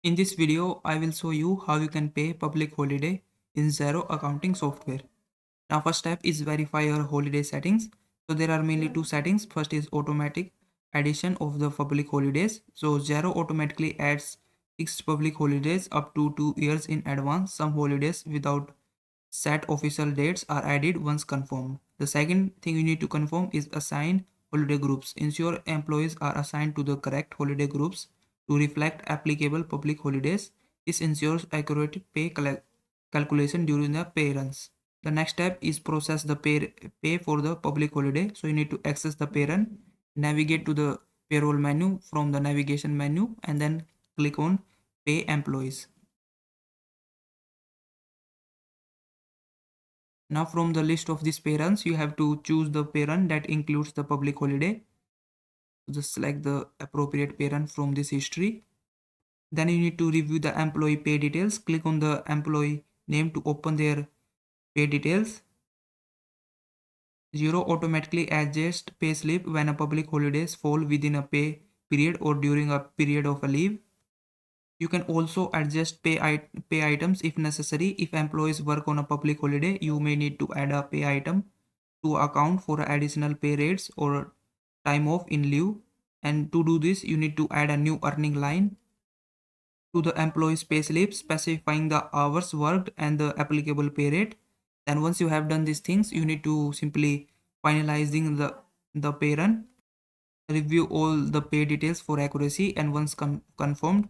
In this video, I will show you how you can pay public holiday in Xero accounting software. Now first step is verify your holiday settings. So there are mainly two settings. First is automatic addition of the public holidays. So Xero automatically adds fixed public holidays up to 2 years in advance. Some holidays without set official dates are added once confirmed. The second thing you need to confirm is assign holiday groups. Ensure employees are assigned to the correct holiday groups to reflect applicable public holidays. This ensures accurate pay calculation during the pay runs. The next step is process the pay for the public holiday. So you need to access the pay run, navigate to the payroll menu from the navigation menu, and then click on pay employees. Now from the list of these parents, you have to choose the parent that includes the public holiday. Just select the appropriate parent from this history. Then you need to review the employee pay details. Click on the employee name to open their pay details. Xero automatically adjusts pay slip when a public holidays fall within a pay period or during a period of a leave. You can also adjust pay items if necessary. If employees work on a public holiday, you may need to add a pay item to account for additional pay rates or time off in lieu. And to do this, you need to add a new earning line to the employee's pay slip specifying the hours worked and the applicable pay rate. Then once you have done these things, you need to simply finalizing the pay run, review all the pay details for accuracy, and once confirmed,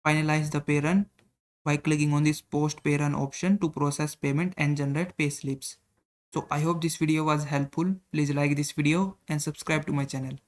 finalize the pay run by clicking on this post pay run option to process payment and generate pay slips. So I hope this video was helpful. Please like this video and subscribe to my channel.